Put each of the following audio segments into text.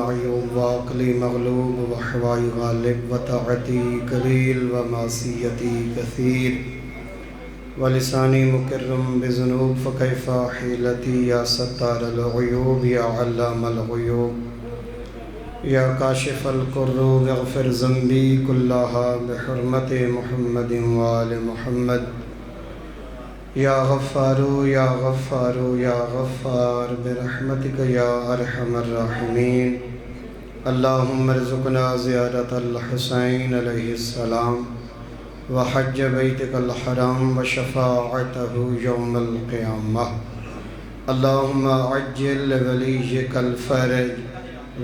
معیوب وعقلی مغلوب وحوائی غالب وطاعتی قلیل ومعصیتی کثیر ولسانی مکرم بذنوب فکیف حیلتی یا ستار العیوب یا علام الغیوب یا کاشف الکروب اغفر ذنبی کلہا بحرمت محمد وآل محمد یا غفارو یا غفارو یا غفار برحمتک یا ارحم الراحمین اللہم ارزقنا زیارت الحسین علیہ السلام وحج بیتک الحرام وشفاعتہ یوم القیامہ اللہم عجل ولیجک الفرج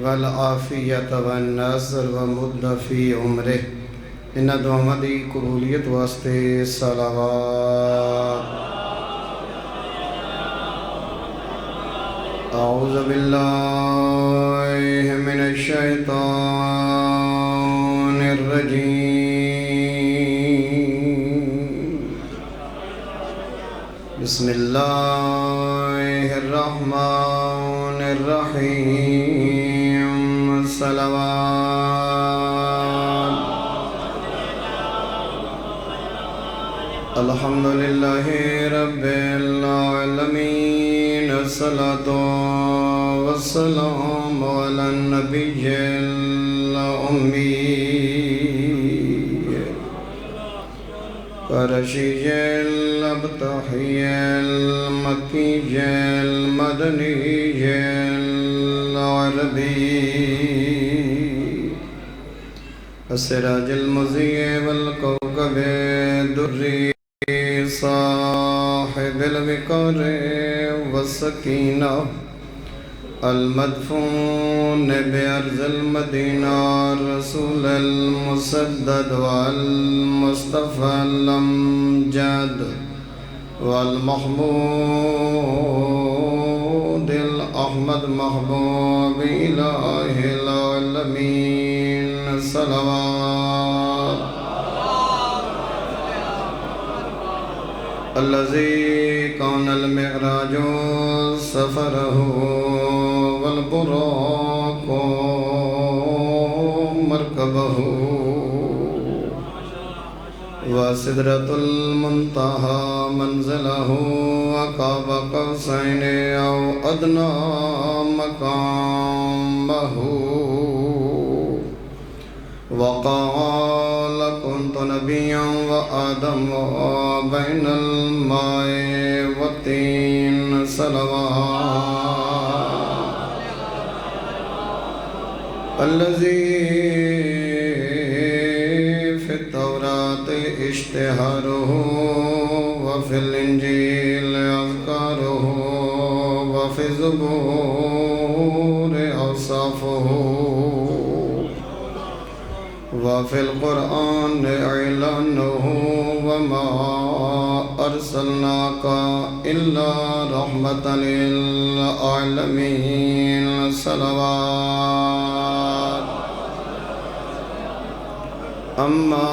والعافیت والنصر ومد فی عمرہ ان دعا دی قبولیت واسطے صلوات۔ اعوذ باللہ من الشیطان الرجیم بسم اللہ الرحمن الرحیم صلوات۔ الحمدللہ رب العالمین الصلاة والسلام علی النبی الأمی قرشی الابتحی المکی المدنی العربی السراج المضیء والکوكب الدری صاحب الوقار والسکینہ المدفون بأرض المدینہ رسول المسدد والمصطفى الامجد والمحمود الأحمد محبوب إله العالمين صلوات۔ الذي كان المعراج سفره والبراق مركبه وسدرة المنتهى منزله وقاب قوسين أو أدنى مقامه وقال كنت نبيا وآدم بين الماء والطين صلوات۔ الذي في التوراة اشتهاره وفي الإنجيل أذكاره وفي الزبور أوصافه وفي القرآن إعلانه وما أرسلناك إلا رحمة للعالمين صلوات۔ أما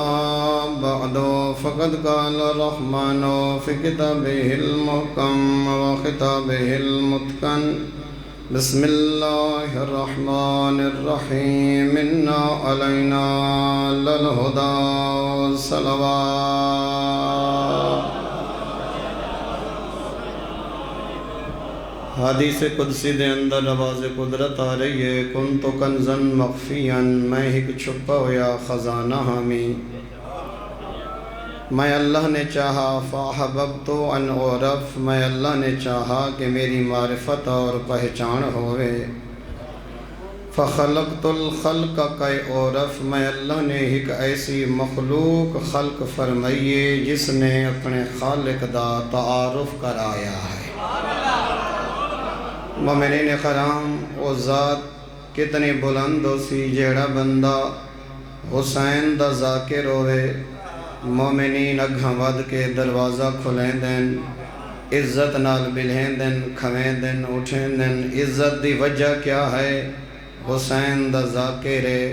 بعد فقد قال الرحمن في كتابه المحكم وخطابه المتقن بسم اللہ الرحمن الرحیم انا علینا للہدی صلوات۔ حدیث قدسی دے اندر آواز قدرت آ رہی ہے کنت کنزا مخفیا میں ایک چھپا ہوا خزانہ ہامی میں اللہ نے چاہا فاحببت ان اعرف میں اللہ نے چاہا کہ میری معرفت اور پہچان ہوئے فخلقت الخلق کئی اعرف میں اللہ نے ایک ایسی مخلوق خلق فرمائیے جس نے اپنے خالق دا تعارف کرایا ہے۔ مومنین کرام وہ ذات کتنی بلند ہو سی جیڑا بندہ حسین دا ذاکر ہوئے مومنین اگھاں ود کے دروازہ کھلیں دن عزت نال بلہیں دن کھویں دن اٹھیں دن۔ عزت دی وجہ کیا ہے؟ حسین دا ذاکر ہے۔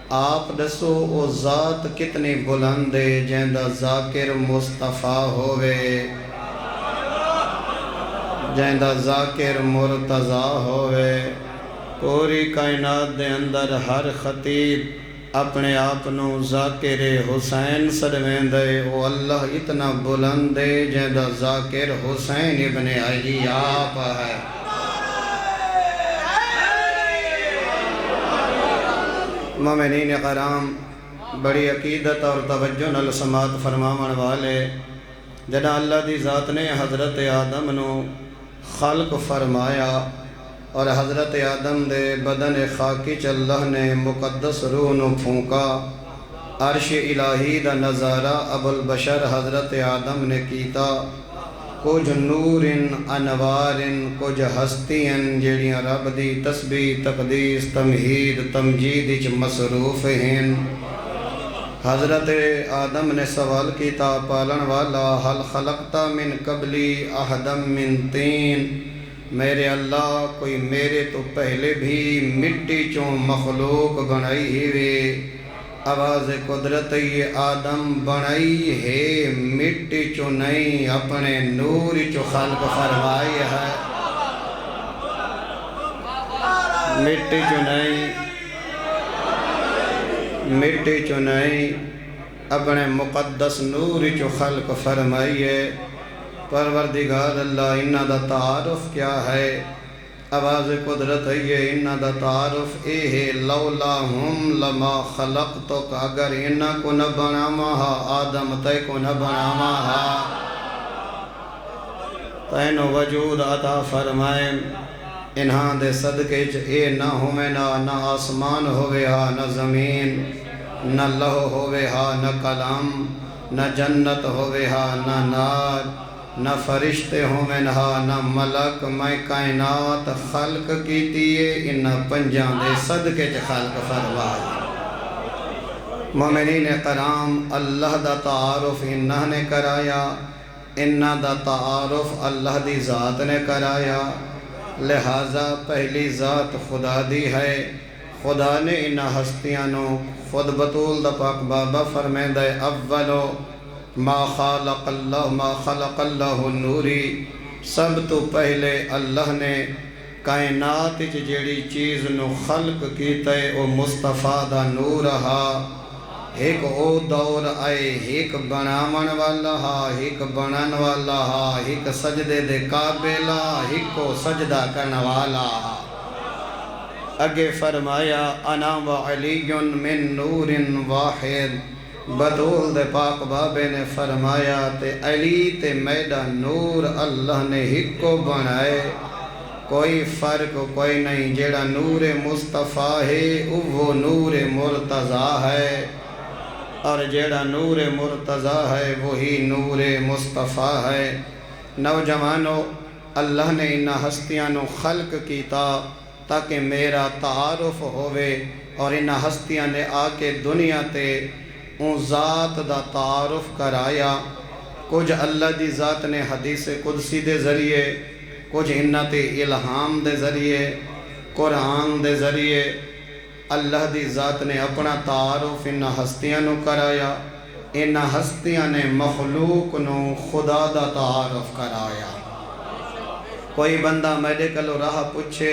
آپ دسو او ذات کتنی بلند ہے جن دا ذاکر مصطفیٰ ہوئے جن دا ذاکر مرتضیٰ ہوئے پوری کائنات دے اندر ہر خطیب اپنے آپ نو ذاکر حسین سدویندے او اللہ اتنا بلند ہے جیندہ ذاکر حسین ابن علی آپ ہے۔ مومنین کرام، بڑی عقیدت اور توجہ نال سماعت فرماون والے، جنا اللہ دی ذات نے حضرت آدم نو خلق فرمایا اور حضرت آدم دے بدن خاکی چ اللہ نے مقدس روح نو پھونکا، عرش الہی دا نظارہ ابو البشر حضرت آدم نے کیتا، کچھ نور انوار کچھ ہستیاں جیڑیاں رب دی تسبیح تقدیس تمہید تمجید وچ مصروف ہیں۔ حضرت آدم نے سوال کیتا پالن والا، حل خلقت من قبلی احدا من طین، میرے اللہ کوئی میرے تو پہلے بھی مٹی چوں مخلوق بنائی ہوئے؟ آواز قدرت یہ آدم بنائی ہے مٹی چوں نہیں، اپنے نور چوں خلق فرمائی ہے، مٹی چوں نہیں، مٹی چوں نہیں، اپنے مقدس نور چوں خلق فرمائی ہے۔ پروردگار اللہ انہاں دا تعارف کیا ہے؟ آواز قدرت ہے انہاں دا تعارف اے ہے، لولا ہم لما خلقتک، اگر انہاں کو نہ بناما ہا آدم تے کو نہ بناما ہا، تینو وجود عطا فرمائے، انہاں دے صدقے چ اے نہ ہوئے نہ آسمان ہوئے ہا نہ زمین، نہ لوح ہوئے ہا نہ کلام، نہ جنت ہوئے ہا نہ نار، نہ فرشتے ہومن ہا نہ ملک، میں کائنات خلق کیتی ہے انہ پنجاں دے صدقے چ خلق فرمائی۔ مومنین کرام، اللہ دا تعارف انہ نے کرایا، انہ دا تعارف اللہ دی ذات نے کرایا، لہٰذا پہلی ذات خدا دی ہے، خدا نے انہ ہستیاں نو خود بطول دا پاک بابا فرمیندہ اولو ما خلق اللہ نوری، سب تو پہلے اللہ نے کائنات وچ جیڑی چیز نو خلق کیتا ہے او مصطفیٰ دا نور ہا، ایک او دور آئے، ایک بناون والا ہا، ایک بنن والا ہا، ایک سجدے دے قابل ہا، ایک کو سجدہ کرن والا ہا۔ اگے فرمایا انا وعلی من نور واحد، بطول دے پاک بابے نے فرمایا تے علی تے میڈا نور اللہ نے ہکو بنائے، کوئی فرق کوئی نہیں، جیڑا نور مصطفیٰ ہے وہ نور مرتضیٰ ہے، اور جیڑا نور مرتضیٰ ہے وہی نور مصطفیٰ ہے۔ نوجوانوں، اللہ نے انہا ہستیاں نو خلق کیتا تاکہ میرا تعارف ہوئے، اور انہا ہستیاں نے آ کے دنیا تے اون ذات دا تعارف کرایا، کچھ اللہ دی ذات نے حدیث قدسی دے ذریعے، کچھ انہاں تے الہام دے ذریعے، قرآن دے ذریعے، اللہ دی ذات نے اپنا تعارف انہاں ہستیاں نو کرایا، انہاں ہستیاں نے مخلوق نو خدا دا تعارف کرایا۔ کوئی بندہ میرے کلو راہ پوچھے،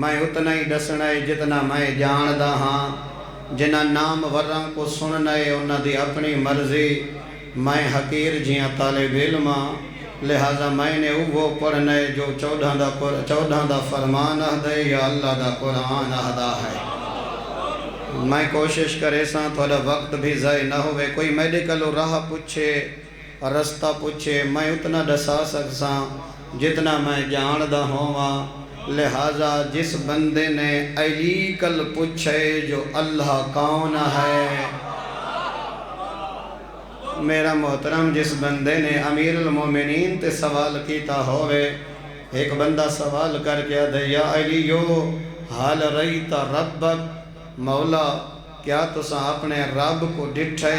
میں اتنا ہی دسنا ہے جتنا میں جاندہ ہاں، جنہ نام ورّاں کو سننا ہے انہاں دی اپنی مرضی، میں حقیر جیاں طالب علماں، لہٰذا میں نے وہ پڑھنا ہے جو 14 دا فرمان اہدے یا اللہ دا قرآن اہدا ہے۔ میں کوشش کرے ساں تھوڑا وقت بھی ضائع نہ ہوئے، کوئی میرے کلو راہ پوچھے رستہ پوچھے، میں اتنا دسا سکساں جتنا میں جاندہ ہوں، لہٰذا جس بندے نے علی کل پوچھے جو اللہ کون ہے، میرا محترم جس بندے نے امیر المومنین تے سوال کیتا ہوئے، ایک بندہ سوال کر کے دے یا علیو حال رئیت ربک، مولا کیا تسا اپنے رب کو ڈٹھے؟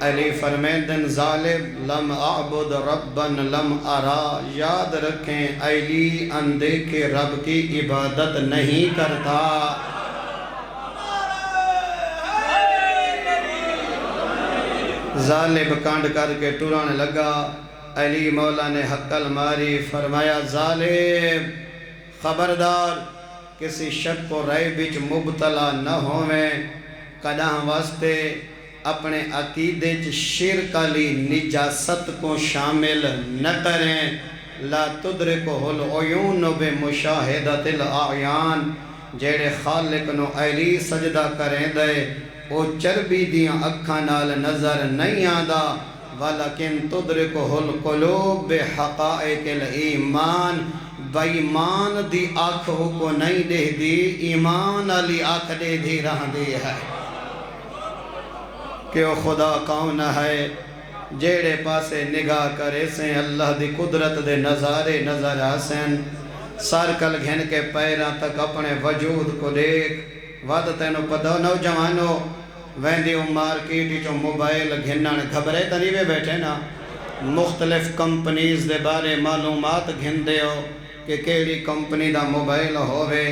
علی فرمیندن ظالم لم اعبد ربا لم ارا، یاد رکھیں علی اندیکھے رب کی عبادت نہیں کرتا۔ ظالم کانڈ کر کے ٹران لگا، علی مولا نے حقل ماری، فرمایا ظالم خبردار، کسی شک و ریب وچ مبتلا نہ ہوویں، کداں واسطے اپنے عقیدے چ شرک علی نجاست کو شامل نہ کریں۔ لا تدرکہ العیون بمشاہدۃ الاعیان، جیڑے خالق نو ایلی سجدہ کریں دے او چربی دیاں اکھاں نال نظر نہیں آندا، ولیکن تدرکہ القلوب بحقائق الایمان، بائیمان دی آنکھ کو نہیں دے دی، ایمان علی آنکھ دے دی رہ دی ہے کہ او خدا کون ہے جیڑے پاسے نگاہ کرے سے اللہ دی قدرت دے نظارے نظر آسن، سر کل گھن کے پیراں تک اپنے وجود کو دیکھ۔ ود تینو پتہ نوجوانو ویندی مارکیٹ چو موبائل گھنن گھبرے تنیوے بیٹھے نا، مختلف کمپنیز دے بارے معلومات گھن دے ہو کہ کیڑی کمپنی دا موبائل ہووے،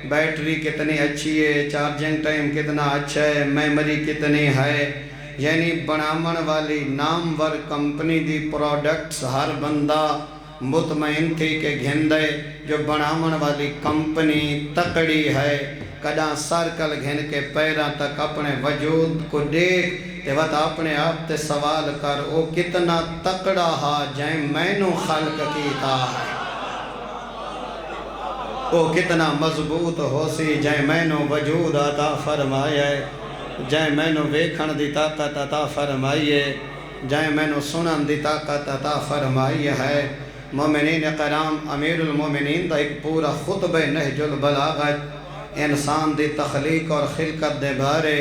بیٹری کتنی اچھی ہے، چارجنگ ٹائم کتنا اچھا ہے، میموری کتنی ہے، یعنی بنامن والی نامور کمپنی دی پروڈکٹس ہر بندہ مطمئن تھی کہ گھن دے جو بنامن والی کمپنی تکڑی ہے۔ کداں سر کل گھن کے پیراں تک اپنے وجود کو دیکھ تے وقت اپنے آپ تے سوال کر او کتنا تکڑا ہا جائیں مینوں خلق کیتا ہے، او کتنا مضبوط ہو سی جائیں مینوں وجود عطا فرمائے، جائیں مینوں ویکھن دی طاقت عطا فرمائیے، جائیں مینوں سنن دی طاقت عطا فرمائی ہے۔ مومنین کرام، امیر المومنین دا ایک پورا خطبہ نہج البلاغت انسان دی تخلیق اور خلقت دے بارے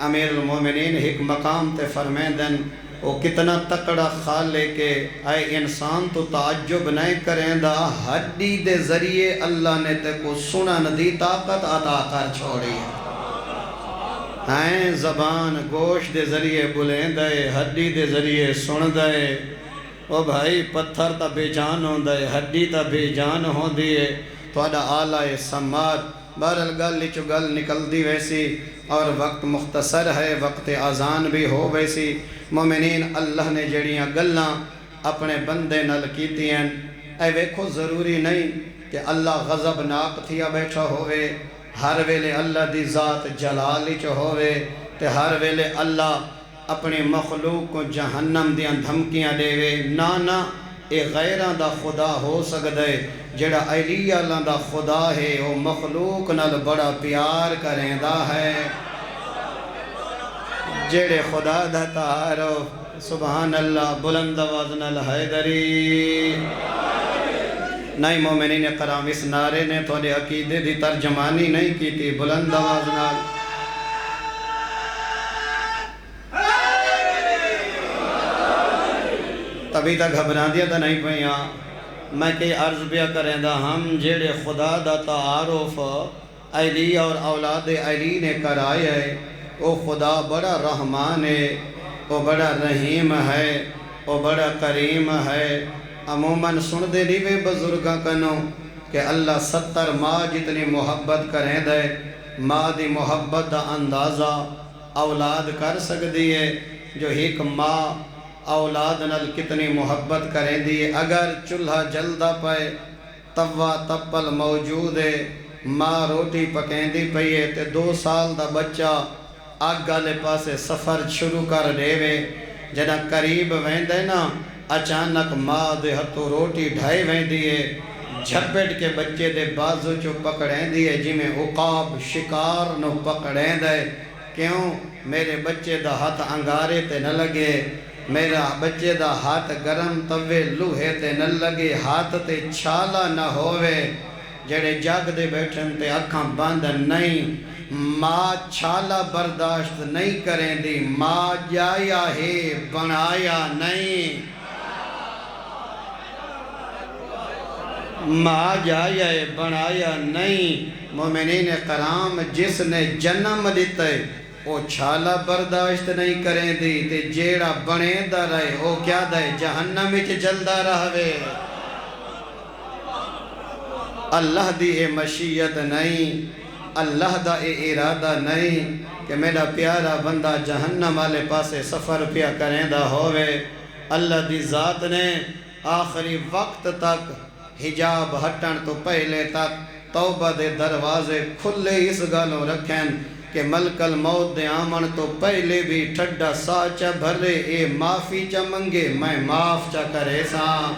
امیر المومنین ایک مقام تے فرمیندن او کتنا تکڑا خالق ہے، اے انسان تو تعجب نہیں کریں دا، ہڈی دے ذریعے اللہ نے تے کو سنن دی طاقت عطا کر چھوڑی ہے، ہیں زبان گوشت دے ذریعے بلین دے، ہڈی دے ذریعے سن دے، او بھائی پتھر تا بے جان ہوں دے، ہڈی تا بے جان ہوں دیئے، تو اڈا آلہ سمات بہرحال گل چو گل نکل دی ویسی اور وقت مختصر ہے، وقت اذان بھی ہو ویسی۔ مومنین اللہ نے جڑیاں گلاں اپنے بندے نال کیتی ہیں، اے ویکھو ضروری نہیں کہ اللہ غضبناک تھیا بیٹھا ہوئے، ہر ویلے اللہ دی ذات جلالی چو ہوئے، تے ہر ویلے اللہ اپنی مخلوق کو جہنم دیاں دھمکیاں دے وے، نا اے غیران دا خدا ہو سکدے، جڑا علیہ اللہ دا خدا ہے وہ مخلوق نال بڑا پیار کریں دا ہے، جڑے خدا دا تعارف سبحان اللہ بلند آواز نال حیدری۔ نہیں مومنین کرام، اس نعرے نے تھوڑے عقیدے دی ترجمانی نہیں کی تھی، بلند آواز نال تبھی تک گھبرا دیا تھا نہیں پہیاں۔ میں کئی عرض بیا کریں دا، ہم جیڑے خدا دا تعارف علی اور اولاد علی نے کرائے ہے، وہ خدا بڑا رحمان ہے، وہ بڑا رحیم ہے، وہ بڑا کریم ہے۔ عموماً سن دے نیوے بزرگاں کنوں کہ اللہ 70 ماں جتنی محبت کریں دے، ماں دی محبت دا اندازہ اولاد کر سکتی ہے، جو ایک ماں اولاد نال کتنی محبت کریں دی، اگر چولہا جلدہ پائے توا تپل موجود ہے، ماں روٹی پکیں دی پئیے تے 2 سال دا بچہ آگ گالے پاسے سفر شروع کر دے وے، جنہ قریب ویندے نا اچانک ماں دے ہتھوں روٹی ڈھائی ویندی ہے، جھپٹ کے بچے دے بازو چو پکڑیں دی ہے، جی میں عقاب شکار نو پکڑیں دے، کیوں میرے بچے دا ہاتھ انگارے تے نہ لگے، میرا بچے دا ہاتھ گرم توے لوہے تے نہ لگے، ہاتھ تے چھالا نہ ہوئے، جڑے جاگ دے بیٹھن تے اکھاں بند نہیں، ماں چھالا برداشت نہیں کریں دی، ماں جایا ہے بنایا نہیں، ماں جایا ہے بنایا نہیں۔ مومنین کرام، جس نے جنم دیتا ہے وہ چھالا برداشت نہیں کریں دی، تے جیڑا بنے دا رہے وہ کیا دے جہنم وچ جلدا رہوے۔ اللہ دی اے مشیت نہیں، اللہ دا اے ارادہ نہیں کہ میرا پیارا بندہ جہنم والے پاسے سفر پیا کریں دا ہوئے۔ اللہ دی ذات نے آخری وقت تک حجاب ہٹن تو پہلے تک توبہ دے دروازے کھلے اس گالوں رکھیں کہ ملک الموت دے آمن تو پہلے بھی ٹھڈا سا چا بھرے اے معافی چا منگے میں معاف چا کرے ساں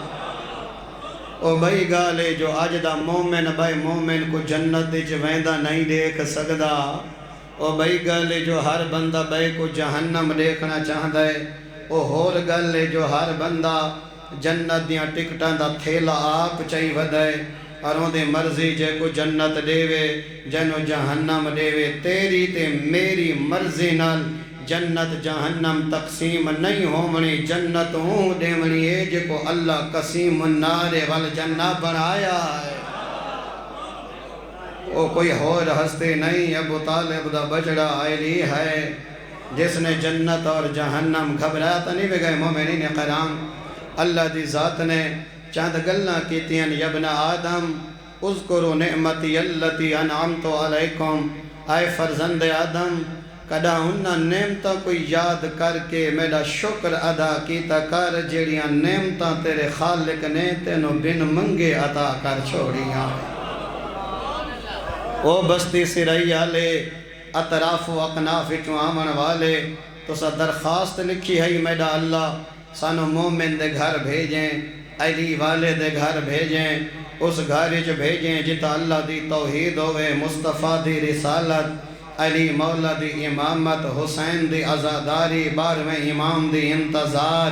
او بھائی گالے جو آج دا مومن بھائی مومن کو جنت وچ ویندا نہیں دیکھ سکدا او بھائی گالے جو ہر بندہ بھائی کو جہنم دیکھنا چاہتا ہے او ہور گالے جو ہر بندہ جنت دیاں ٹکٹاں دا تھیلا آپ چاہی ودائے اور دے مرضی جے کو جنت دیوے جنو جہنم دیوے تیری تے میری مرضی نال جنت جہنم تقسیم نہیں ہومنی جنت ہوں دیونی ہے جے کو اللہ قسیم النار والجنہ بنایا ہے وہ کوئی اور ہستے نہیں ابو طالب دا بجڑا آئلی ہے جس نے جنت اور جہنم گھبراتا نہیں بے گئے مومنین کرام اللہ دی ذات نے چاند گلنا کیتی ہیں یبن آدم اذکروا نعمتی اللتی انعمت علیکم اے فرزند آدم کدا ہنہ نعمتہ کوئی یاد کر کے میرا شکر ادا کیتا کر جیڑیاں نعمتہ تیرے خالق نے تینو بن منگے عطا کر چھوڑیاں او بستی سرائی آلے اطراف و اقناف چو آمن والے تو سا درخواست لکھی ہے میرا اللہ سانو مومن دے گھر بھیجیں علی والے دے گھر بھیجیں اس گھرچ بھیجیں جتا اللہ دی توحید ہوئے مصطفیٰ دی رسالت علی مولا دی امامت حسین دی عزاداری بارویں امام دی انتظار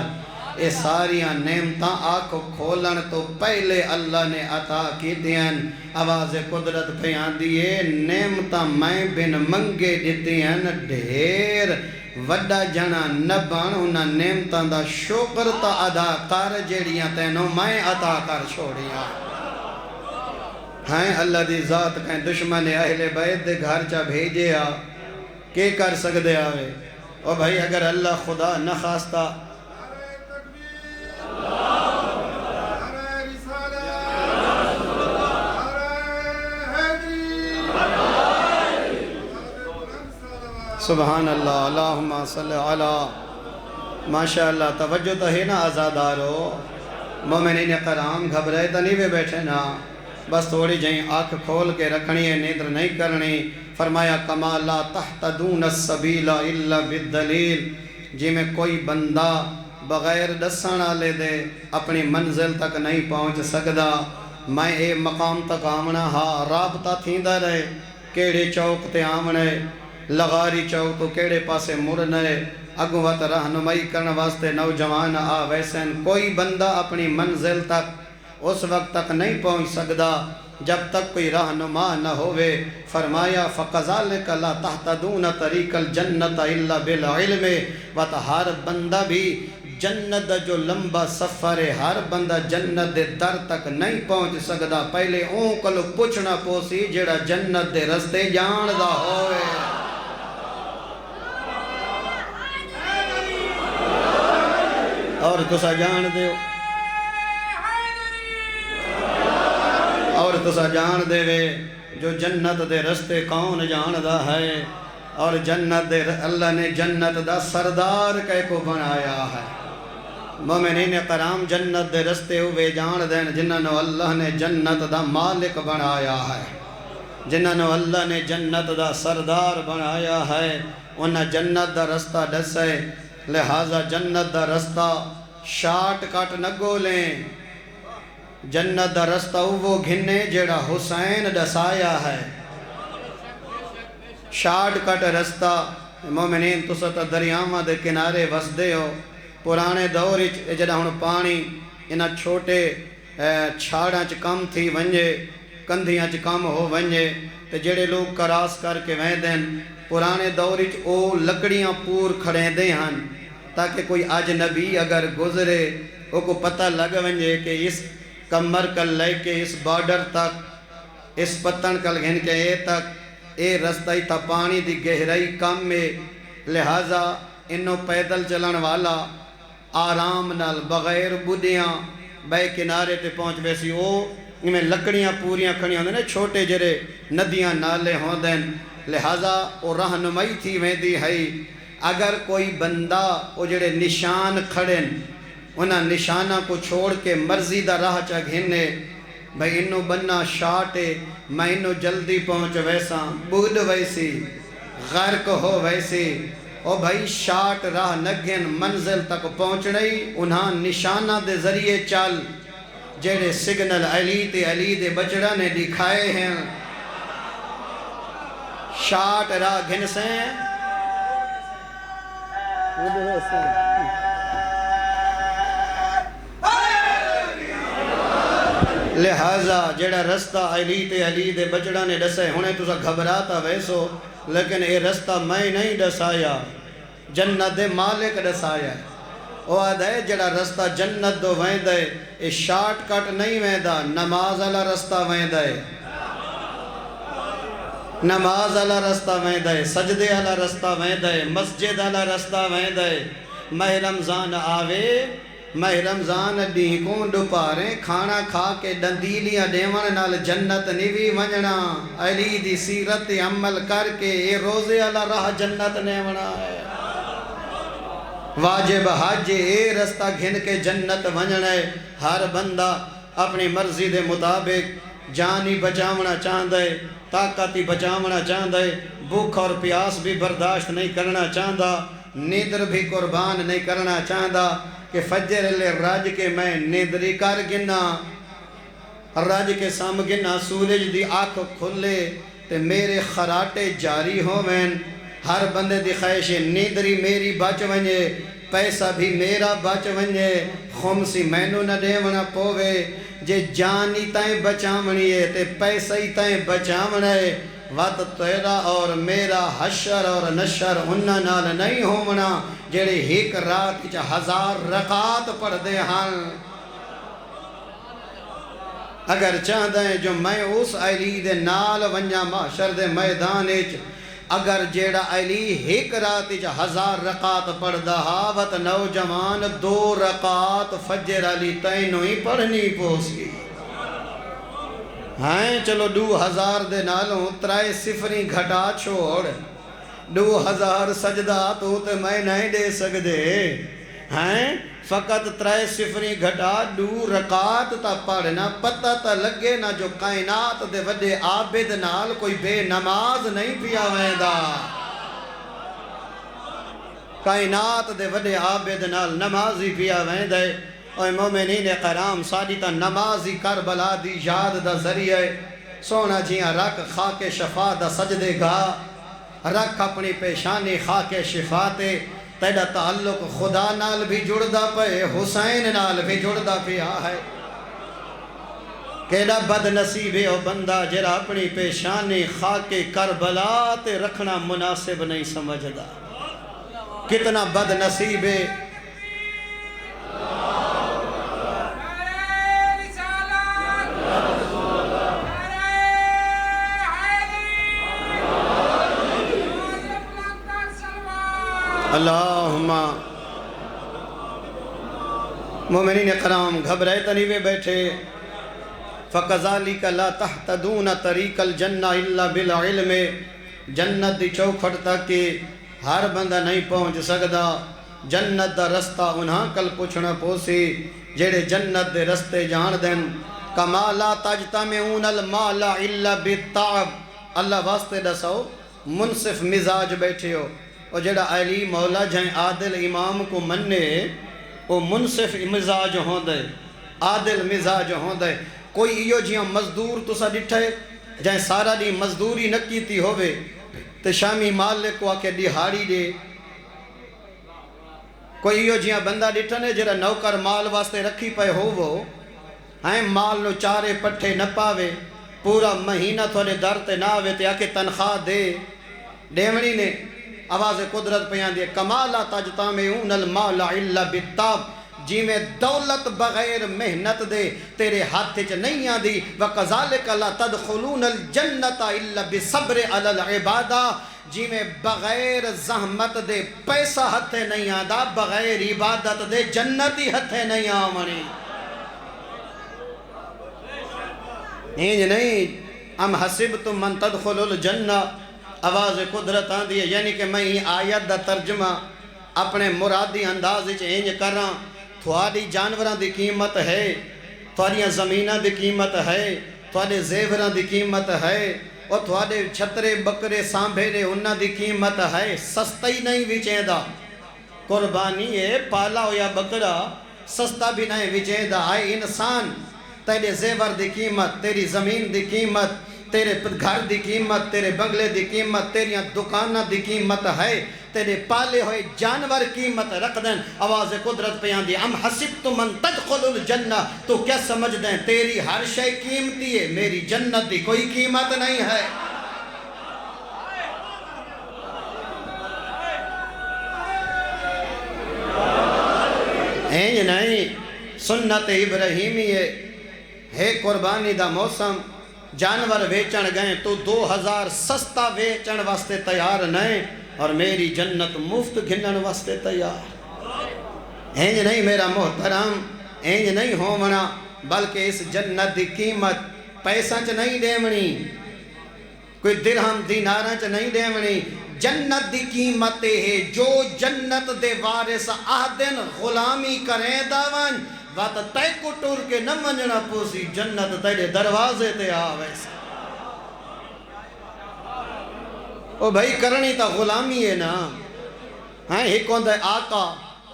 اے ساریاں نعمتاں آنکھ کھولن تو پہلے اللہ نے عطا کی دیں آواز قدرت پیان دیئے نعمتاں میں بن منگے دیتی ہیں ڈھیر وڈا جنا نبان انہاں نعمتاں دا شکر تا ادا کر جیڑیاں تینوں میں عطا کر چھوڑیاں ہیں اللہ دی ذات کہیں دشمن اہل بیت دے گھر چا بھیجے آ کہ کر سکتے آوے او بھائی اگر اللہ خدا نہ خواستہ سبحان اللہ اللہم صلی علی ماشاءاللہ توجہ تو ہے نا آزادارو مومنین کرام گھبرائے تو نہیں بیٹھے نا بس تھوڑی جائیں آنکھ کھول کے رکھنی ہے نیدر نہیں کرنی فرمایا کما لا تحتدون السبیل الا بالدلیل جی میں کوئی بندہ بغیر دسانا لے دے اپنی منزل تک نہیں پہنچ سکدا میں اے مقام تک آمنا ہاں رابطہ تھیندہ رہے کیڑے چوک تے آمنے لغاری چوک تو کیڑے پاسے مرنے اگوات رہنمائی کرنے واسطے نوجوان ویسن کوئی بندہ اپنی منزل تک اس وقت تک نہیں پہنچ سکدا جب تک کوئی رہنما نہ ہوئے فرمایا فَقَذَلِكَ لَا تَحْتَدُونَ طَرِيقَ الْجَنَّةَ إِلَّا بِالْعِلْمِ وَتَ ہر بندہ بھی جنت جو لمبا سفر ہے ہر بندہ جنت دے در تک نہیں پہنچ سکدا پہلے اون کلو پوچھنا پوسی جیڑا جنت دے رستے جان دا ہوئے اور تسا جان دے اور تسا جان دے وے جو جنت دے رستے کون جان دا ہے اور جنت دے اللہ نے جنت دا سردار کہے کو بنایا ہے مومنین کرام جنت دے رستے ہوئے جان دین جنہوں اللہ نے جنت دا مالک بنایا ہے جنہوں اللہ نے جنت دا سردار بنایا ہے انہاں جنت دا رستہ ڈسے لہذا جنت دا رستہ شارٹ کٹ نہ گولیں جنت دا رستہ وہ گھنے جیڑا حسین ڈسایا ہے شارٹ کٹ رستہ مومنین تسا تا دریاواں دے کنارے وسدے ہو پرانے دور جڑا ہن پانی انہاں چھوٹے چھاڑاں چ کم تھی ونجے کندھیاں چ کم ہو ونجے تے جڑے لوگ کراس کر کے ویندن پرانے دور او لکڑیاں پور کھڑے دے ہن تاکہ کوئی اجنبی اگر گزرے او کو پتہ لگ ونجے کہ اس کمر کل لے کے اس بارڈر تک اس پتن کل گھن کے اے تک اے رستہ تا پانی دی گہرائی کم میں لہذا انہوں پیدل چلن والا آرام نال بغیر بدیاں بے کنارے تے پہنچ ویسی او میں لکڑیاں پوریاں کھڑی ہوندے نے چھوٹے جرے ندیاں نالے ہوندے لہذا او رہنمائی تھی ویندی ہے اگر کوئی بندہ او جڑے نشان کھڑن انہاں نشانہ کو چھوڑ کے مرضی دا راہ چا گھنے بھئی انہوں بننا شاٹے میں انہوں جلدی پہنچ ویسا بُگد ویسی غرق ہو ویسی او بھائی شاٹ راہ نگین منزل تک پہنچنئی انہاں نشانہ دے ذریعے چل جیڑے سگنل علی دے بچڑا نے دکھائے ہیں شاٹ راہ گھن سے لہذا جیڑا رستہ علی دے بچڑا نے ڈسے ہونے تو سا گھبراتا ویسو لیکن اے رستہ میں نہیں ڈسایا جنت دے مالک ڈسایا او آدھے جڑا رستہ جنت دو when they a short cut نہیں وین دا نماز علا رستہ وین دے نماز علا رستہ وین دے سجدے علا رستہ وین دے مسجد علا رستہ وین دے ماہ رمضان آوے ماہ رمضان ڈیہں کون ڈپاریں کھانا کھا کے ڈندیلیاں ڈیون نال جنت نیوی ونجنا علی دی سیرت عمل کر کے اے روزے علا راہ جنت نیونا ہے واجب حج اے رستہ گھن کے جنت ونجنا ہے ہر بندہ اپنی مرضی دے مطابق جانی بچاونا چاہتا ہے طاقتی بچاونا چاہتا ہے بھوک اور پیاس بھی برداشت نہیں کرنا چاہتا نیندر بھی قربان نہیں کرنا چاہتا کہ فجر لے راج کے میں نیندری کر گنا راج کے سام گنا سورج دی آنکھ کھلے تے میرے خراٹے جاری ہوویں ہر بندے دی خواہش نیندری میری بچ ونجے پیسہ بھی میرا بچ ونجے خمسی مینو نہ دیونا پووے جے جانی تائیں بچامنی ہے تے پیسہ ہی تائیں بچامنا ہے وقت تیرا اور میرا حشر اور نشر انہاں نال نہیں ہومنا جڑے ایک رات چا 1000 رکعات پڑھ دے ہاں اگر چاہدہ ہیں جو میں اس علی دے نال ونجا محشر دے میدان اچ اگر جیڑا علی ایک رات چا 1000 رکعات پڑھ دا ہاوت نوجوان 2 رکعات فجر علی تینوں ہی پڑھنی پوسی ہائیں چلو 2000 دے نالوں 3 صفری گھٹا چھوڑ 2000 سجدہ تو تے میں نہیں دے سکدے ہائیں فقط 3 صفری گھٹا 2 رکعات تا پڑھنا پتہ تا لگے نا جو کائنات دے وڈے عابد نال کوئی بے نماز نہیں پیا ویندا کائنات دے وڈے عابد نال نمازی پیا ویندے اوہ مومنین کرام ساڈی تا نمازی کربلا دی یاد دا ذریعہ سونا جیاں رکھ خاک شفا دا سجدے گا رکھ اپنی پیشانی خاک شفا تے تیڑا تعلق خدا نال بھی جڑدا پے حسین نال بھی جڑدا پیا ہے کیڑا بد نصیب ہے او بندہ جرا اپنی پیشانی خاک کربلا تے رکھنا مناسب نہیں سمجھدا کتنا بد نصیب ہے اللہم مومنین کرام گھبرائے تنیوے بیٹھے فَقَذَالِكَ لَا تَحْتَدُونَ طَرِيقَ الْجَنَّةِ إِلَّا بِالْعِلْمِ جنت دی چوکھٹ تک کہ ہر بندہ نہیں پہنچ سکدا جنت دا رستہ انہاں کل پوچھنا پوسی جیڑے جنت دے رستے جان دیں کَمَا لَا تَجْتَمِعُونَ الْمَالَ إِلَّا بِالتَّعَبِ اللہ واسطے دسو منصف مزاج بیٹھے ہو اور جڑا علی مولا جائیں عادل امام کو مننے وہ منصف مزاج ہوں دے عادل مزاج ہوں دے کوئی ایو جیاں مزدور تو سا ڈٹھے جائیں سارا دی مزدوری نہ کیتی ہوئے تو شامی مالک کو آکے دیہاڑی دے کوئی ایو جیاں بندہ ڈٹھنے جڑا نوکر مال واسطے رکھی پے ہو وہ ہیں مال نو چارے پٹھے نہ پاوے پورا مہینہ تھوڑے در تے نہ آوے تے آکے تنخواہ دے ڈیمڑی نے آواز قدرت پیان دیئے کمالا تجتامعون المال الا بالتاب جی میں دولت بغیر محنت دے تیرے ہاتھ چ نہیں آدھی وَقَذَالِكَ لَا تَدْخُلُونَ الْجَنَّةَ إِلَّا بِصَبْرِ عَلَى الْعِبَادَةِ جی میں بغیر زحمت دے پیسہ ہتھے نہیں آدھا بغیر عبادت دے جنتی ہتھے نہیں آمنی اینج نہیں ام حسبتم من تدخل الجنہ آواز قدرت آن دی ہے یعنی کہ میں یہ آیت دا ترجمہ اپنے مرادی انداز انج کراں تھوڑی جانوران دی قیمت ہے تھوڑیاں زمینہ دی قیمت ہے، تھوڑے زیوراں دی قیمت ہے، اور تھوڑے چھترے بکرے سانبھے دے انہاں دی قیمت ہے، سستا ہی نہیں وچیں دا۔ قربانی ہے پالا ہویا بکرا سستا بھی نہیں وچیں دا۔ آئے انسان تیرے زیور دی قیمت، تیری زمین دی قیمت، تیرے گھر دی قیمت، تیرے بنگلے دی قیمت، تیریاں دکانہ دی قیمت ہے، تیرے پالے ہوئے جانور قیمت رکھ دیں۔ آواز قدرت پہ آن دی ام حسبتم ان تدخلوا الجنہ، تو کیا سمجھ دیں تیری ہر شے قیمتی ہے، میری جنت دی کوئی قیمت نہیں ہے۔ اینج نہیں، سنت ابراہیمی ہے قربانی دا موسم، جانور ویچن گئے تو 2000 سستا ویچن واسطے تیار نہیں، اور میری جنت مفت گھنن واسطے تیار۔ اینج نہیں میرا محترم، اینج نہیں ہومنا، بلکہ اس جنت دی قیمت پیسہ چ نہیں دیونی، کوئی درہم دیناراں چ نہیں دیونی۔ جنت دی قیمت ہے جو جنت دے وارث آہدن غلامی کریں داون، وات تے کو ٹور کے نہ منجنا پوسی، جنت تیرے دروازے تے آویسا۔ او بھائی کرنی تا غلامی ہے نا، ہاں ایک ہوندہ ہے آقا،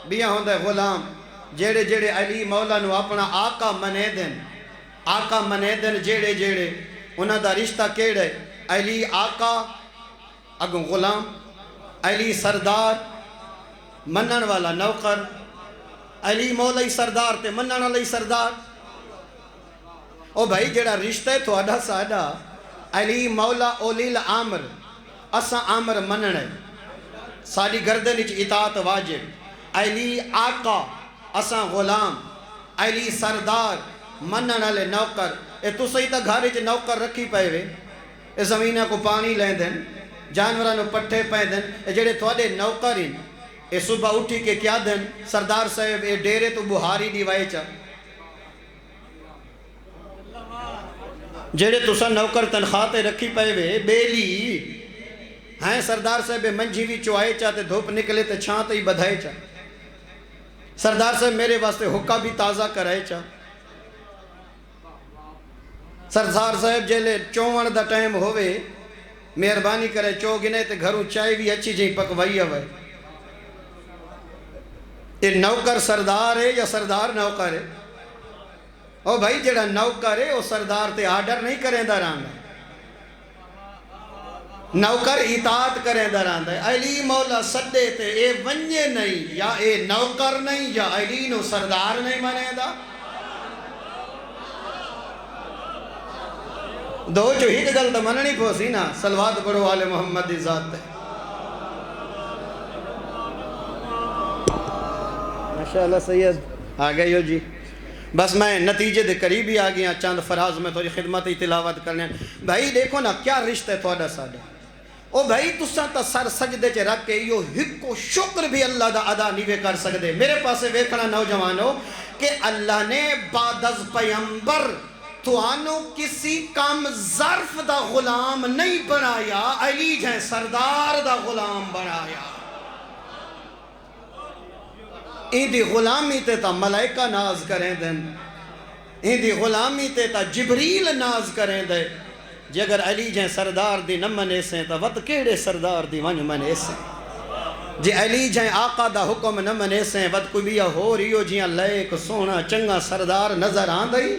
بیا ہوندہ ہے غلام، جیڑے جیڑے علی مولا نو اپنا آقا منے دن، آقا منے دن جیڑے جیڑے، انہاں دا رشتہ کیڑے، علی آقا اگوں غلام، علی سردار منن والا نوکر، علی مولا سردار تے منن والا سردار۔ او بھائی جڑا رشتہ ہے تھوڑا ساڑا، علی مولا اولی الامر، اساں امر مننے، ساری گردن اچ اطاعت واجب، علی آقا اساں غلام، علی سردار منن والے نوکر۔ اے تو صحیح تا گھر اچ نوکر رکھی پئے وے، اے زمینہ کو پانی لیں دن، جانوراں نو پٹھے پے دن، اے جڑے تھوڑے نوکر ہیں، اے صبح اٹھی کے کیا دن، سردار صاحب اے ڈیرے تو بہاری دیوائے چا، جڑے تو سن نوکر تنخواہ تے رکھی پئے وے بیلی ہیں، سردار صاحب منجھی بھی چوائے چا تے دھوپ نکلے تے چھاں تے ہی بدھائے چا، سردار صاحب میرے واسطے حکا بھی تازہ کرائے چا، سردار صاحب جیلے چوون دا ٹائم ہوئے مہربانی کرے چو گنے تے گھروں چائے بھی اچھی جی پکوائی ہوئے۔ یہ نوکر سردار ہے یا سردار نوکر ہے؟ او بھائی جڑا نوکر ہے وہ سردار تے آرڈر نہیں کریں دا رہندا، نوکر اطاعت کریں دا رہندا ہے۔ علی مولا سدے تے اے ونجے نہیں، یا اے نوکر نہیں، یا علی نو سردار نہیں مانے دا۔ دو جو ہی گل تو مننی پوسی نا، صلوات پڑھو آل محمد دی ذات تے۔ ماشاءاللہ سید آگئے ہو جی، بس میں نتیجے دے قریب ہی آگیا، چاند فراز میں تھوڑی خدمت ہی تلاوت کرنے۔ بھائی دیکھو نا کیا رشتہ ہے تھوڑا ساڑھا، او بھائی تساں تا سر سجدے چے رکھ کے یو ہک کو شکر بھی اللہ دا ادا نہیں کر سکتے۔ میرے پاسے ویکھنا نوجوانوں کہ اللہ نے بعد از پیغمبر توانو کسی کم ظرف دا غلام نہیں بنایا، علی جائیں سردار دا غلام بنایا۔ این دی غلامی تے تا ملائکہ ناز کریں دن، این دی غلامی تے تا جبریل ناز کریں دے، جے اگر علی جائیں سردار دی نمنے سے تا وط کیڑے سردار دی ونج منے سے، جے علی جائیں آقا دا حکم نمنے سے وط کوئی بھی ہو رہیو جیاں لائک سونا چنگا سردار نظر آن دئی۔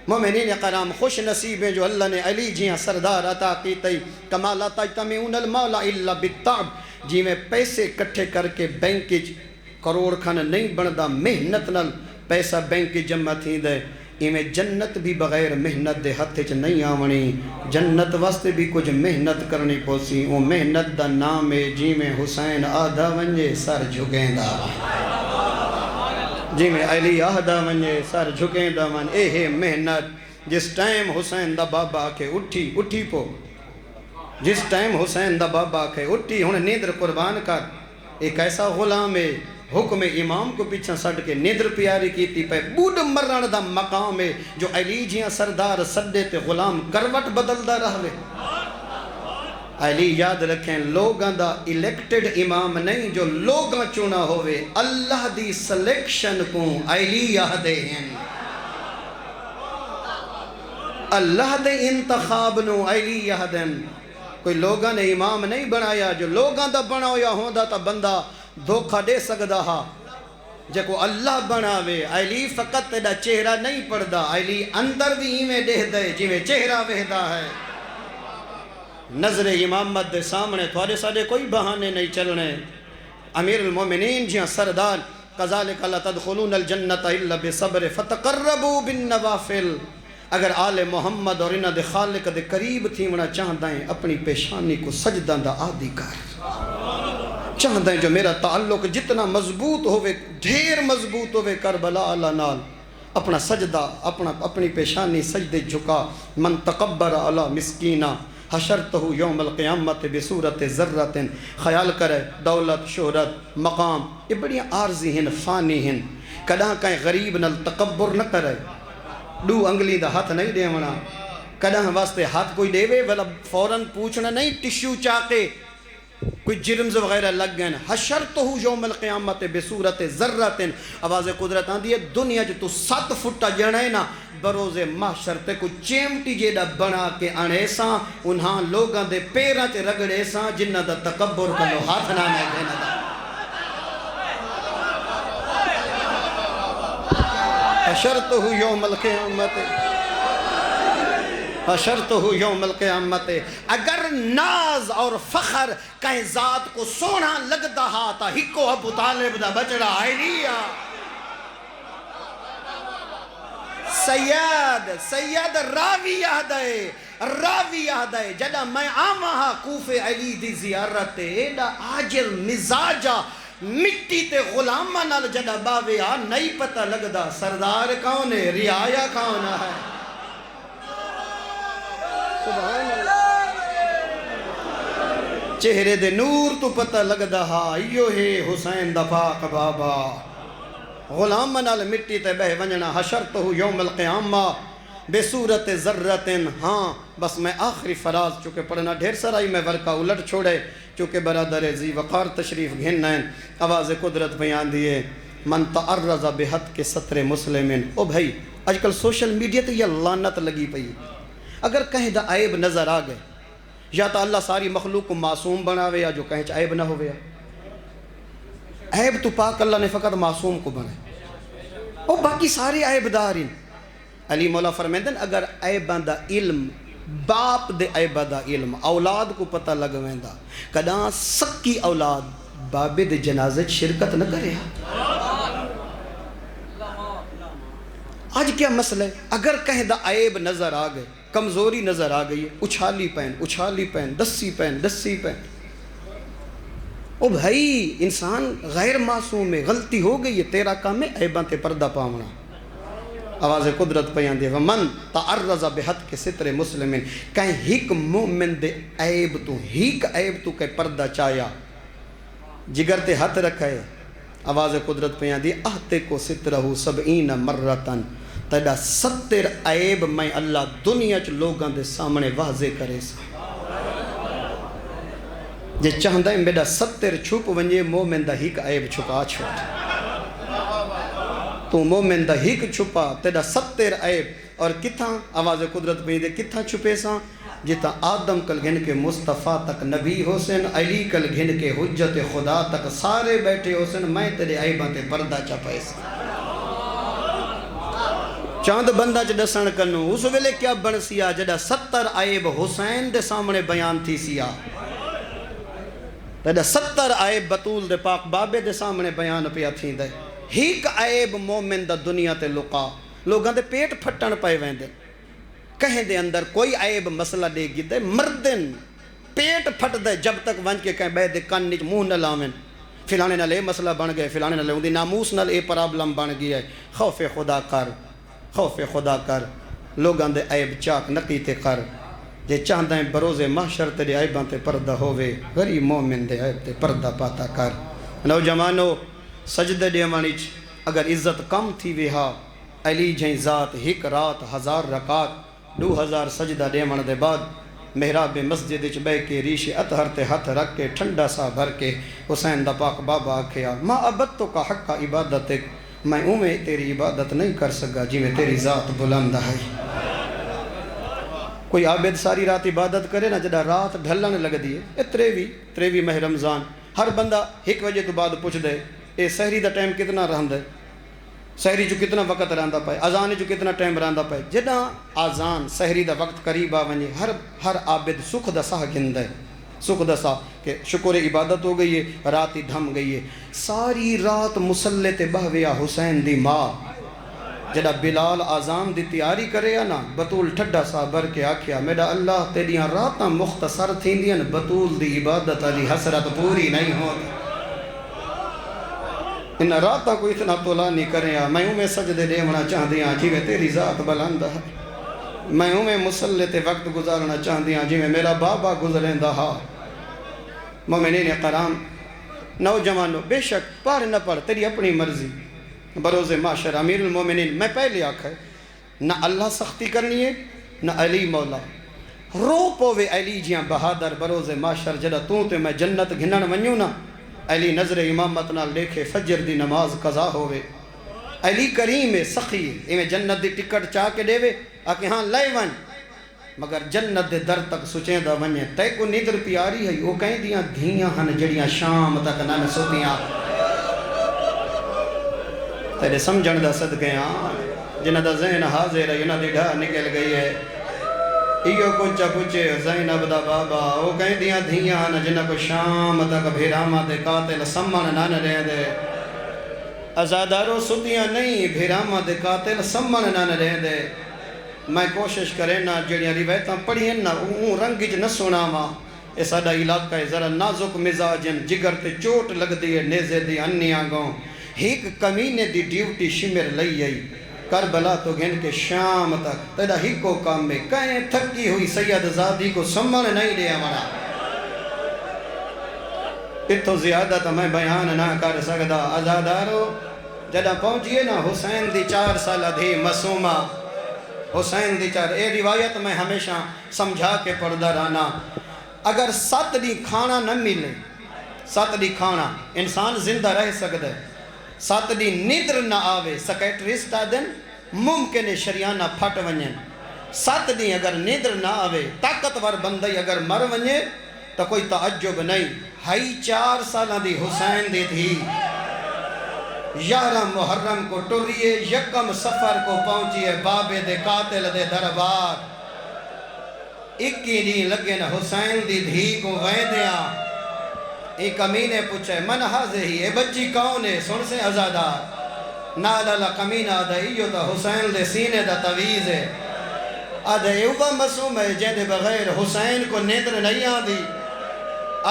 مومنین کرام خوش نصیب ہیں جو اللہ نے علی جیاں سردار عطا کی تی۔ کما لا تجتمعون المال الا بالتعب، جی میں پیسے کٹھے کر کے بینک کروڑ کھانا نہیں بندہ محنت نال پیسہ بینک جمع تھی دے، ایمیں جنت بھی بغیر محنت دے ہتھے چ نہیں آونی، جنت واسطے بھی کچھ محنت کرنی پوسی۔ وہ محنت دا نام ہے جی میں حسین آدھا ونجے سر جھکیں دا، جی میں علی آہدہ ونجے سر جھکیں دا من، اے ہے محنت۔ جس ٹائم حسین دا بابا کے اٹھی پو، جس ٹائم حسین دا بابا کے اٹھی ہونے نیندر قربان کر، ایک ایسا غلام ہے حکم امام کو پیچھا سڑ کے نیندر پیاری کیتی پہ بود مرن دا مقام ہے جو علی جیاں سردار سدے تے غلام کروٹ بدل دا رہوے۔ علی یاد رکھیں لوگاں دا الیکٹڈ امام نہیں جو لوگاں چونا ہوئے، اللہ دی سلیکشن کو علی یادے ہیں۔ اللہ دے انتخاب نو علی یہدن کوئی لوگاں نے امام نہیں بنایا جو لوگاں دا بنایا ہوندا تا بندہ دھوکھا دے سکدا ہا جے کو اللہ بناوے علی فقط تیرا چہرہ نہیں پڑدا علی اندر بھی ہی میں دے دے جویں چہرہ وہدا ہے نظر امامت دے سامنے تھوڑے ساڑے کوئی بہانے نہیں چلنے امیر المومنین جہاں سردار قذالک لا تدخلون الجنت الا بصبر فتقربوا بالنوافل اگر آل محمد اور انہ دے خالق دے قریب تھی ونا چاہتا ہے اپنی پیشانی کو سجدہ دا عادی کر چاہتا ہے جو میرا تعلق جتنا مضبوط ہوئے ڈھیر مضبوط ہوئے کربلا علی نال اپنا سجدہ اپنی پیشانی سجدے جھکا من تقبر علی مسکینہ حشرتہ یوم القیامت بصورت ذرت خیال کرے دولت شہرت مقام یہ بڑی عارضی ہیں فانی ہیں کداں کہیں غریب نال تکبر نہ کرے دو انگلی دا ہاتھ نہیں دے ونا کداں واسطے ہاتھ کوئی دے وے والا فوراں پوچھنا نہیں ٹشو چاکے کوئی جرمز وغیرہ لگ گئے حشرتہ یوم القیامت بصورت ذرت آواز قدرت آن دی ہے دنیا جو تو 7 فٹا جڑے نا بروز محشر تے کو چیمٹی جیڑا بنا کے آنے ساں انہاں لوگاں دے پیراں تے رگڑے ساں جنہ دا تکبر کرو ہاتھ نہ میں دینا دا حشرتہ یوم القیامت حشرتہ یوم القیامت اگر ناز اور فخر کہیں ذات کو سونا لگتا ہا تا ہکو ابو طالب دا بچڑا علیہ سید راوی یاد ہے جدہ میں آمہا کوف علی دی زیارت ایڈا آجل مزاجہ مٹی تے غلامہ نال جدہ باوے آ نہیں پتہ لگدا سردار کون ہے ریایا کون ہے سبحان اللہ چہرے دے نور تو پتہ لگدا ہا ایو ہے حسین دا پاک بابا غلام نال مٹی تے بہ ونجنا حشرتہ یوم القیامہ بصورت ذرت ہاں بس میں آخری فراز چونکہ پڑھنا ڈھیر سرائی میں ورکا الٹ چھوڑے چونکہ برادر زی وقار تشریف گھننا ہے آواز قدرت بیان دیئے من تعرض بحد کے سطر مسلمین او بھائی آج کل سوشل میڈیا تے یہ لعنت لگی پئی اگر کہیں دا عیب نظر آ گئے یا تو اللہ ساری مخلوق کو معصوم بناوے یا جو کہیں عیب نہ ہوئے عیب تو پاک اللہ نے فقط معصوم کو بنائے اور باقی سارے عیب دارین علی مولا فرمیندن اگر عیباں دا علم باپ دے عیباں دا علم اولاد کو پتہ لگویندا کداں سکی اولاد بابے دے جنازے شرکت نہ کرے آج کیا مسئلہ ہے اگر کہیں دا عیب نظر آ گئے کمزوری نظر آ گئی اچھالی پہن دسی پہن او بھائی انسان غیر معصوم ہے غلطی ہو گئی ہے تیرا کام ہے عیباں تے پردہ پاونا آواز قدرت پیان دے ومن تعرض بحد کے ستر مسلمین کہیں ہک مومن دے عیب تو کہ پردہ چایا جگر تے ہاتھ رکھے آواز قدرت پیان دی اہتے کو سترہو 70 مرتن تیڑا 70 عیب میں اللہ دنیا چ لوگاں دے سامنے واضح کرے سا جے چاہندہ ہے میڈا 70 چھپ ونجے مومن دا ہک عیب چھپا چھوٹ تو مومن دا ہک چھپا تیڑا 70 عیب اور کتھاں آواز قدرت پہ دے کتھاں چھپے ساں جتا آدم کل گھن کے مصطفیٰ تک نبی حسین علی کل گھن کے حجت خدا تک سارے بیٹھے حسین میں تیرے عیباں تے پردہ چپائے ساں چاند بندہ جڑا سن کنو اس ویلے کیا بن سیا جڑا 70 عیب حسین دے سامنے بیان تھی سیا جڑا 70 عیب بطول دے پاک بابے دے سامنے بیان پیا تھی دے ہیک عیب مومن دا دنیا تے لقا لوگاں دے پیٹ پھٹن پائے ویندے کہیں دے اندر کوئی عیب مسئلہ دے گی دے مردن پیٹ پھٹ دے جب تک ونج کے کہیں بے دے کن نیچ منہ نہ لاویں فلانے نہ لے مسئلہ بن گئے فلانے نہ لے اندی ناموس نہ لے پرابلم بن گئی ہے خوف خدا کر لوگاں دے عیب چاک نقیتے کر جے چاہندہ ہیں بروز محشر تیرے عیباں تے پردہ ہووے غریب مومن دے عیب تے پردہ پاتا کر نوجوانو سجدہ دیوانیچ اگر عزت کم تھی ویہا علی جائیں ذات ہک رات 1000 رکعت 2000 سجدہ دیوان دے بعد محراب مسجد اچ بے کے ریش اطہر تے ہاتھ رکھ کے ٹھنڈا سا بھر کے حسین دا پاک بابا آکھیا ما عبدتو کا حق کا عبادتک میں تیری عبادت نہیں کر سکا جی میں تیری ذات بلند ہے کوئی عابد ساری رات عبادت کرے نا جدہ رات ڈھلن لگ دیئے اے تریوی ماہ رمضان ہر بندہ 1 بجے تو بعد پوچھ دے اے سحری دا ٹائم کتنا رہن دے سحری جو کتنا وقت رہندا پائے اذان جو کتنا ٹائم رہندا پائے جدہ آزان سحری دا وقت قریب آونجے ہر عابد سکھ دا ساہ گھن دے سکھ دا ساہ کہ شکر عبادت ہو گئی ہے رات ہی دھم گئی ہے ساری رات مسلح تے بہویا حسین دی ماں جڑا بلال آزان دی تیاری کرے نا بطول ٹھڈا سا بر کے آکھیا میرا اللہ تیریاں راتاں مختصر تھیندیاں بطول دی عبادت علی حسرت پوری نہیں ہوتی ان راتاں کو اتنا طولہ نہیں کرے میں میں سجدے دیونا چاہ دیاں جی میں تیری ذات بلند ہے میں مسلح تے وقت گزارنا چاہ دیاں جی میں میرا بابا گزریں دہا مومنین کرام نوجوانوں بے شک پڑھ نہ پڑھ تیری اپنی مرضی بروز معاشر امیر المومنین میں پہلے آکھا ہے نہ اللہ سختی کرنی ہے نہ علی مولا رو پوے علی جیاں بہادر بروز معاشر جڑا توں تے میں جنت گھنن ونیوں نا علی نظر امامت نال دیکھے فجر دی نماز قضا ہوئے علی کریم سخی ایویں جنت دی ٹکٹ چاہ کے دے وے آکے ہاں لائے ون مگر جنت دے در تک سچیں دا ونیے تے کو نیدر پیاری ہے وہ کہیں دیاں دھیاں ہن جڑیاں شام تک نہ سوتیاں تیرے سمجھن دا صدقے جنہ دا ذہن حاضر ہے جنہ دی ڈھا نکل گئی ہے ایو کچھا پچھے زینب دا بابا وہ کہیں دیاں دھیاں نہ جنہ کو شام تک بھیراما دے قاتل سمن نہ رہ دے ازادارو ستیاں نہیں بھیراما دے قاتل سمن نہ رہ دے میں کوشش کریں نا جڑیاں روایتاں پڑھیں نا اون رنگ نہ سنا ماں اے ساڈا علاقہ ہے ذرا نازک مزاجن جگر تے چوٹ لگ دی ہے نیزے دی انیاں گوں ہیک کمینے دی ڈیوٹی شمر لئی آئی کربلا تو گھن کے شام تک تیرا ہکو کام میں کہیں تھکی ہوئی سید زادی کو سمن نہیں دے ہمارا اتو زیادہ تو میں بیان نہ کر سکتا ازادارو جدہ پہنچیے نا حسین دی 4 سالہ دھی مسومہ حسین دی 4 اے روایت میں ہمیشہ سمجھا کے پڑھدا رہنا اگر 7 دی کھانا نہ ملے 7 دی کھانا انسان زندہ رہ سکتا ہے 7 دی نیدر نہ آوے سکیٹرسٹ آدن ممکن ہے شریانہ پھٹ ونین 7 دی اگر نیدر نہ آوے طاقتور بندی اگر مر ونجے تو کوئی تعجب نہیں ہائی 4 سالہ دی حسین دی تھی 11 محرم کو ٹریے یکم سفر کو پہنچیے بابے دے قاتل دے دربار 21 دی لگے نا حسین دی دھی کو ویدیاں ایک کمینے پوچھے من حاضر ہی اے بچی کون ہے سن سے ازادار نالالا کمینہ آدھا ایو تا حسین دے سینے دا تویز ہے آدھا ایوہ مسوم ہے جیدے بغیر حسین کو نیدر نہیں آدھی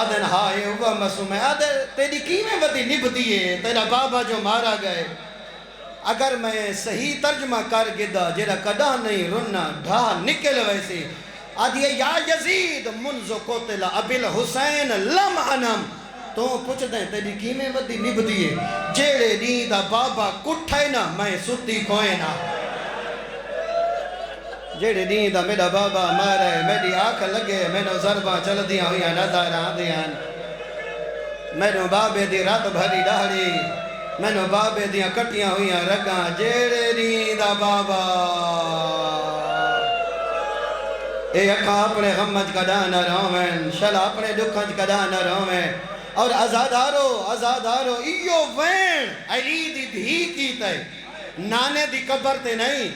آدھا ہاں ایوہ مسوم ہے آدھا تیری کیمیں بدی نبھتی ہے تیرا بابا جو مارا گئے اگر میں صحیح ترجمہ کر گدا جیرا کدا نہیں رننا ڈھا نکل ویسے آدھی یا یزید منذ قتل ابی الحسین لم انم تو پوچھ دیں تیری کیمیں بدی نبھتی ہے جیڑے نیدہ بابا کٹھائے نا میں ستی کوئے نا جیڑے نیدہ میرا بابا مارا ہے میری آنکھ لگے میں نے ضرباں چل دیا ہوئی نظر آدھیاں میں نے بابے دی رات بھری ڈاڑی میں نے بابے دیاں کٹیاں ہوئی رگاں جیڑے نیدہ بابا اے اکھا اپنے غمج کدا نہ رویں شل اپنے دکھنج کدا نہ رویں اور ازادارو ایو وین علی دی دھی کی تے نانے دی قبر تے نہیں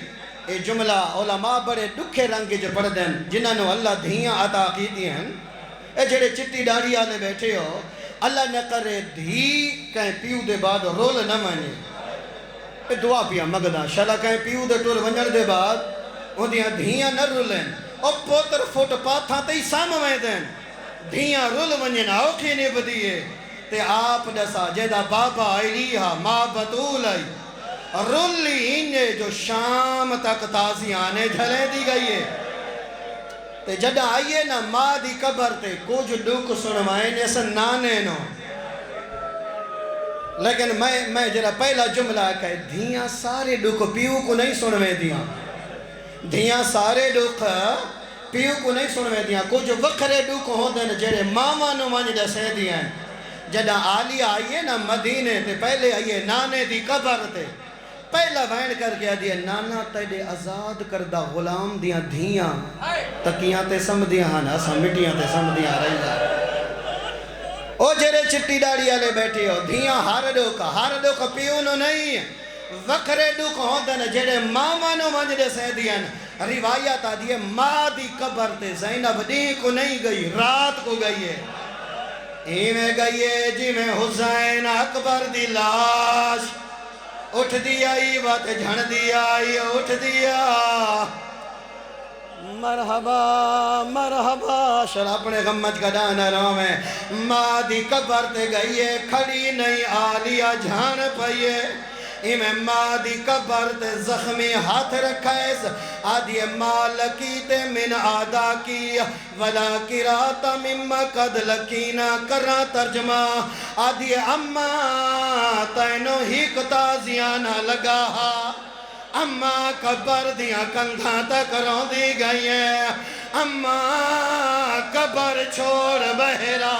اے جملہ علماء بڑے دکھے رنگے جو پڑھ دیں جنہاں نے اللہ دھیاں عطا کی دی ہیں اے جڑے چٹی ڈاڑی آنے بیٹھے ہو اللہ نے کرے دھی کہیں پیو دے بعد رول نہ مانے اے دعا پیا مگدہ شلہ کہیں پیو دے ٹور ونجر دے بعد وہ دیاں دھیاں نہ رولیں اور پوتر فوٹ پاتھاں تے سام میں دیں دھیاں رول ونجن آوکھی نے بدیئے تے آپ دسا جیدہ بابا علیہ ماں بطول آئی رلی انجے جو شام تک تازی آنے جھلے دی گئی ہے تے جدہ آئیے نا ماں دی قبر تے کچھ دکھ سنوائیں جیسا نانے نو لیکن میں جرا پہلا جملہ کہے دھیاں سارے دکھ پیو کو نہیں سنویں دیاں دھیاں سارے دکھ پیو کو نہیں سنویں دیاں کچھ وکھرے دکھ ہوں دیں جڑے ماما نو مانج دسے دیاں جدہ آلی آئیے نا مدینے تے پہلے آئیے نانے دی قبر تے پہلا وین کر کے آدھی نانا تیڑے آزاد کردہ غلام دیاں دھیاں تکیاں تے سمدیاں ہاں نا سمٹیاں تے سمدیاں رہی جا او جرے چٹی ڈاڑی آلے بیٹھے ہو دھیاں ہر ڈوکا پیونو نہیں وکھرے ڈوک ہوندن جڑے مامانو منجدے سے دیاں روایت آدھی ہے ماں دی قبر تے زینب دین کو نہیں گئی رات کو گئی ہے ایمیں گئی ہے جی میں حسین اکبر دی لاش اٹھ دیا ای بات جھن دیا ای اٹھ دیا مرحبا مرحبا شر اپنے غمت کا دانا رویں ماں دی قبر تے گئی ہے کھڑی نہیں آلیا جھان پئیے امام ماں دی قبر تے زخمی ہاتھ رکھائیس آدھی ماں لکیتے من آدھا کی ولا کراتا مما قد لکینا کرا ترجمہ آدھی اماں تینو ہی کتازیانا لگا اماں قبر دیا کندھاں تک رون دی گئی ہے اماں قبر چھوڑ بہرا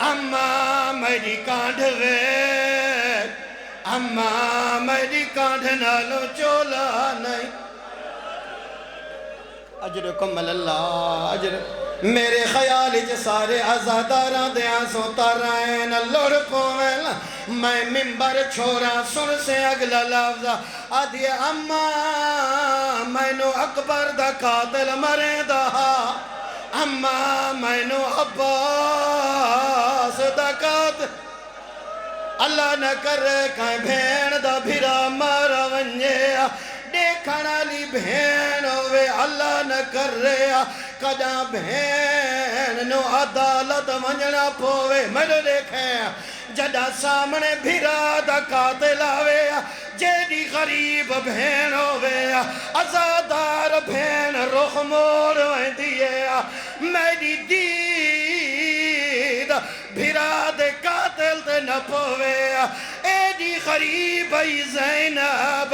اماں میری کانڈ ویٹ اماں میری کانڈ نالو چولا نہیں اجرکم اللہ اجر میرے خیال جو سارے عزاداران دیاں سوتا رہے نہ لڑ پویں میں ممبر چھوڑا سن سے اگلا لفظ آدھی اماں میں نو اکبر دا قاتل مرے دا اماں میں نو عباس دا قاتل اللہ نہ کرے کہیں بھین دا بھیرا مارا ونجے دیکھنا لی بھین ہوئے اللہ نہ کرے کجا بھین نو عدالت ونجنا پوے میں نے دیکھے جدہ سامنے بھیرا دا قاتل آوے جیڑی غریب بھین ہوئے عزادار بھین رخ موڑ دیئے میری دید بھیرا دے قاتل تے نہ پوے ایڈی غریب ای زینب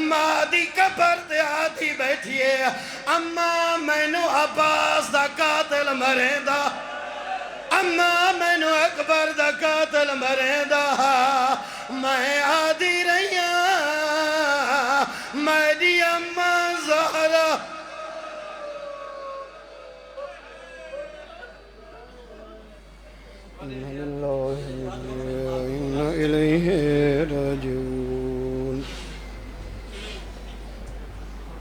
ماں دی قبر تے آتی بیٹھئے اماں میں نو عباس دا قاتل مرین دا اماں میں نو اکبر دا قاتل مرین دا میں آدھی رہیاں میں دی اماں زہرہ إِنَّ لِلَّهِ وَإِنَّا إِلَيْهِ رَاجِعُونَ